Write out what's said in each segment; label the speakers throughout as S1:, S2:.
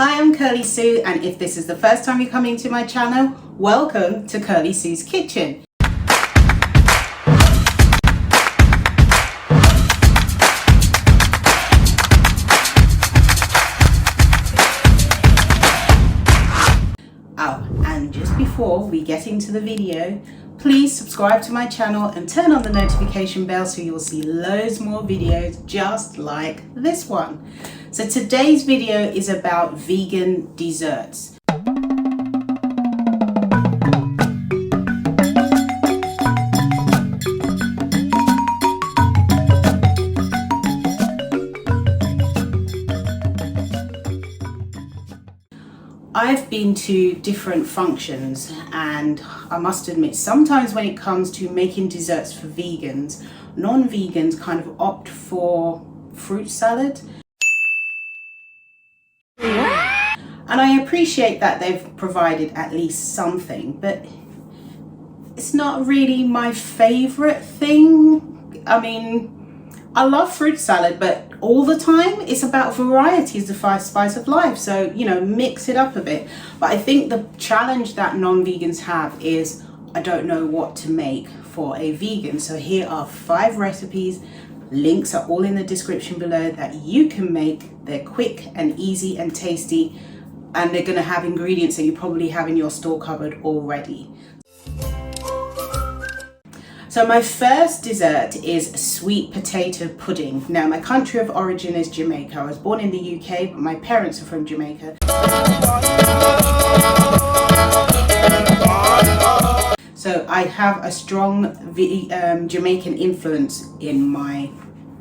S1: Hi, I'm Curly Sue, and if this is the first time you're coming to my channel, welcome to Curly Sue's Kitchen. Oh, and just before we get into the video, please subscribe to my channel and turn on the notification bell so you'll see loads more videos just like this one. So today's video is about vegan desserts. I've been to different functions, and I must admit sometimes when it comes to making desserts for vegans, non-vegans kind of opt for fruit salad. And I appreciate that they've provided at least something, but it's not really my favorite thing. I mean, I love fruit salad, but all the time it's about variety is the spice of life. So, you know, mix it up a bit. But I think the challenge that non-vegans have is I don't know what to make for a vegan. So here are 5 recipes. Links are all in the description below that you can make. They're quick and easy and tasty, and they're going to have ingredients that you probably have in your store cupboard already. So my first dessert is sweet potato pudding. Now, my country of origin is Jamaica. I was born in the UK, but my parents are from Jamaica. So I have a strong Jamaican influence in my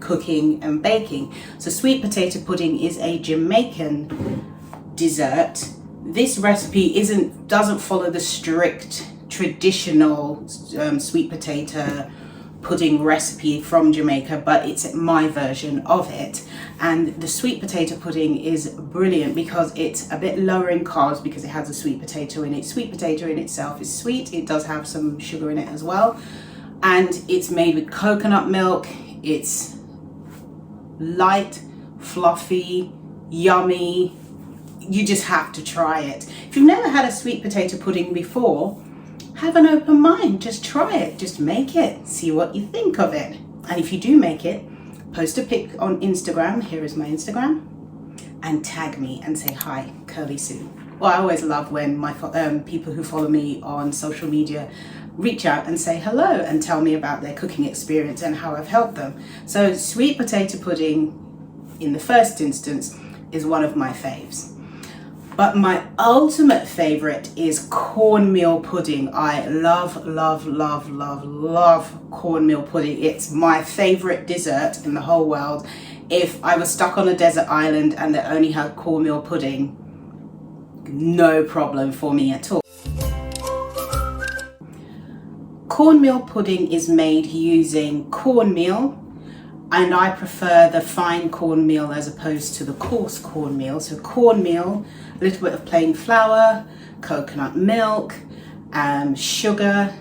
S1: cooking and baking. So sweet potato pudding is a Jamaican dessert. This recipe doesn't follow the strict traditional sweet potato pudding recipe from Jamaica, but it's my version of it. And the sweet potato pudding is brilliant because it's a bit lower in carbs because it has a sweet potato in it. Sweet potato in itself is sweet. It does have some sugar in it as well. And it's made with coconut milk. It's light, fluffy, yummy. You just have to try it. If you've never had a sweet potato pudding before, have an open mind, just try it, just make it, see what you think of it. And if you do make it, post a pic on Instagram, here is my Instagram, and tag me and say, hi, Curly Sue. Well, I always love when my people who follow me on social media reach out and say hello and tell me about their cooking experience and how I've helped them. So sweet potato pudding, in the first instance, is one of my faves. But my ultimate favorite is cornmeal pudding. I love, love, love, love, love cornmeal pudding. It's my favorite dessert in the whole world. If I was stuck on a desert island and they only had cornmeal pudding, no problem for me at all. Cornmeal pudding is made using cornmeal, and I prefer the fine cornmeal as opposed to the coarse cornmeal. So cornmeal, a little bit of plain flour, coconut milk, sugar.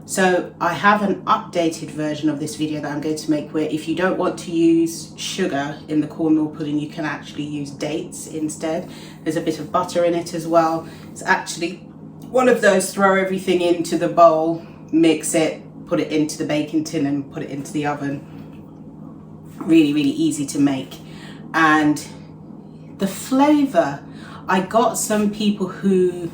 S1: So I have an updated version of this video that I'm going to make where if you don't want to use sugar in the cornmeal pudding, you can actually use dates instead. There's a bit of butter in it as well. It's actually one of those throw everything into the bowl, mix it, put it into the baking tin and put it into the oven. Really, really easy to make. And the flavor, I got some people who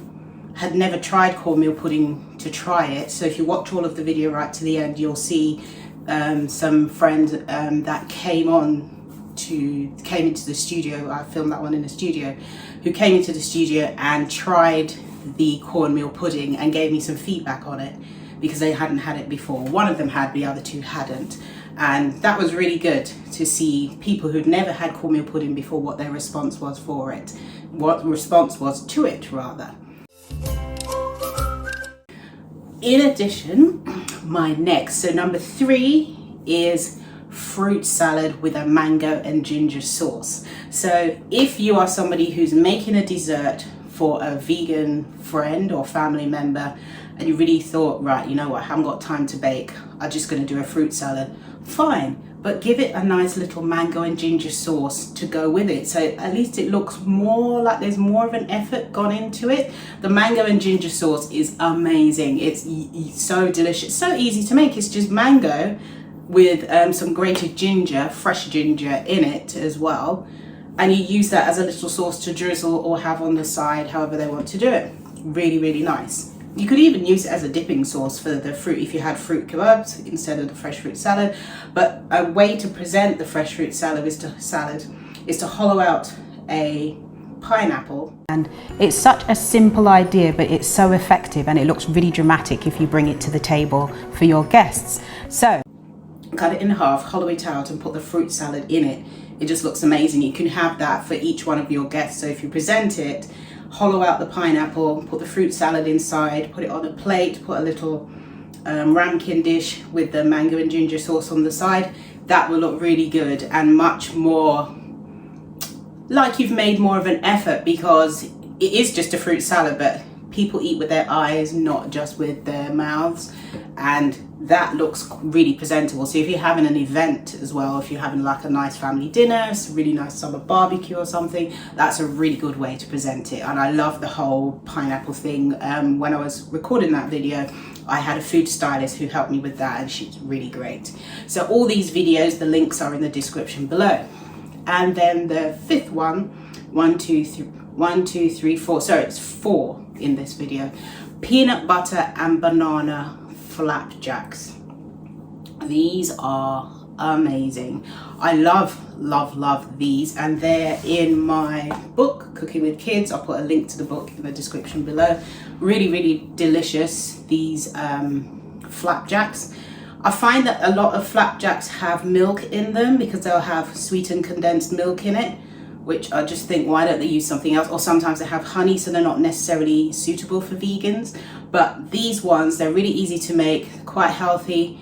S1: had never tried cornmeal pudding to try it. So if you watch all of the video right to the end, you'll see some friends that came into the studio. I filmed that one in the studio, who came into the studio and tried the cornmeal pudding and gave me some feedback on it because they hadn't had it before. One of them had, the other 2 hadn't. And that was really good to see people who'd never had cornmeal pudding before, what their response was for it, what the response was to it rather. In addition, my next, so number 3 is fruit salad with a mango and ginger sauce. So if you are somebody who's making a dessert for a vegan friend or family member and you really thought, right, you know what, I haven't got time to bake, I'm just going to do a fruit salad, fine. but give it a nice little mango and ginger sauce to go with it, so at least it looks more like there's more of an effort gone into it. The mango and ginger sauce is amazing. It's so delicious, so easy to make. It's just mango with some grated ginger, fresh ginger in it as well, and you use that as a little sauce to drizzle or have on the side, however they want to do it. Really, really nice. You could even use it as a dipping sauce for the fruit if you had fruit kebabs instead of the fresh fruit salad. But a way to present the fresh fruit salad is to hollow out a pineapple. And it's such a simple idea, but it's so effective, and it looks really dramatic if you bring it to the table for your guests. So cut it in half, hollow it out, and put the fruit salad in it. It just looks amazing. You can have that for each one of your guests. So if you present it, hollow out the pineapple, put the fruit salad inside, put it on a plate, put a little ramekin dish with the mango and ginger sauce on the side. That will look really good and much more like you've made more of an effort, because it is just a fruit salad, but people eat with their eyes, not just with their mouths, and that looks really presentable. So if you're having an event as well, if you're having like a nice family dinner, it's a really nice summer barbecue or something, that's a really good way to present it. And I love the whole pineapple thing. When I was recording that video, I had a food stylist who helped me with that, and she's really great. So all these videos, the links are in the description below. And then the fifth one, 1, 2, 3, 4, sorry, it's 4 in this video, peanut butter and banana flapjacks. These are amazing. I love these, and they're in my book, Cooking with Kids. I'll put a link to the book in the description below. Really delicious, these flapjacks. I find that a lot of flapjacks have milk in them because they'll have sweetened condensed milk in it, which I just think, why don't they use something else? Or sometimes they have honey, so they're not necessarily suitable for vegans. But these ones, they're really easy to make, quite healthy.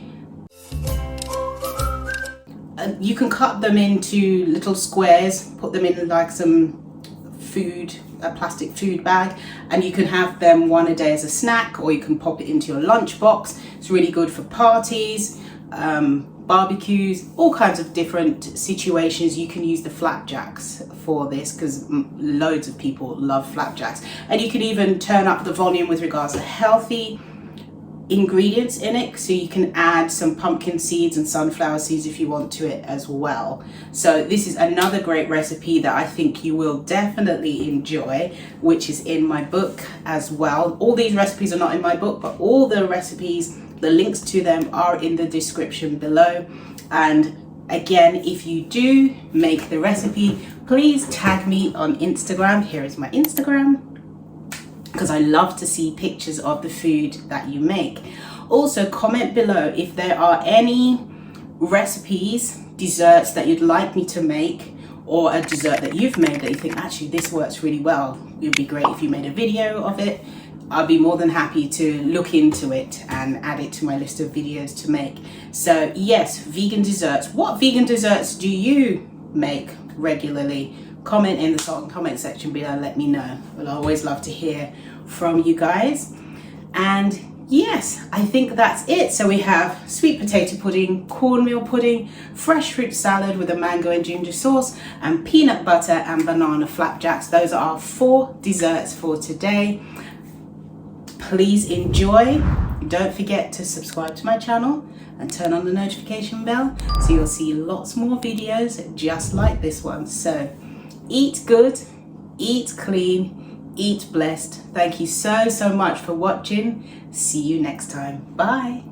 S1: You can cut them into little squares, put them in like some food, a plastic food bag, and you can have them one a day as a snack, or you can pop it into your lunch box. It's really good for parties, barbecues, all kinds of different situations. You can use the flapjacks for this because loads of people love flapjacks, and you can even turn up the volume with regards to healthy ingredients in it, so you can add some pumpkin seeds and sunflower seeds if you want to it as well. So this is another great recipe that I think you will definitely enjoy, which is in my book as well. All these recipes are not in my book, but all the recipes, the links to them are in the description below. And again, if you do make the recipe, please tag me on Instagram. Here is my Instagram, because I love to see pictures of the food that you make. Also, comment below if there are any recipes, desserts that you'd like me to make, or a dessert that you've made that you think, actually this works really well. It would be great if you made a video of it. I'll be more than happy to look into it and add it to my list of videos to make. So yes, vegan desserts. What vegan desserts do you make regularly? Comment in the comment section below, let me know. I'll always love to hear from you guys. And yes, I think that's it. So we have sweet potato pudding, cornmeal pudding, fresh fruit salad with a mango and ginger sauce, and peanut butter and banana flapjacks. Those are our 4 desserts for today. Please enjoy. Don't forget to subscribe to my channel and turn on the notification bell so you'll see lots more videos just like this one. So eat good, eat clean, eat blessed. Thank you so much for watching. See you next time. Bye.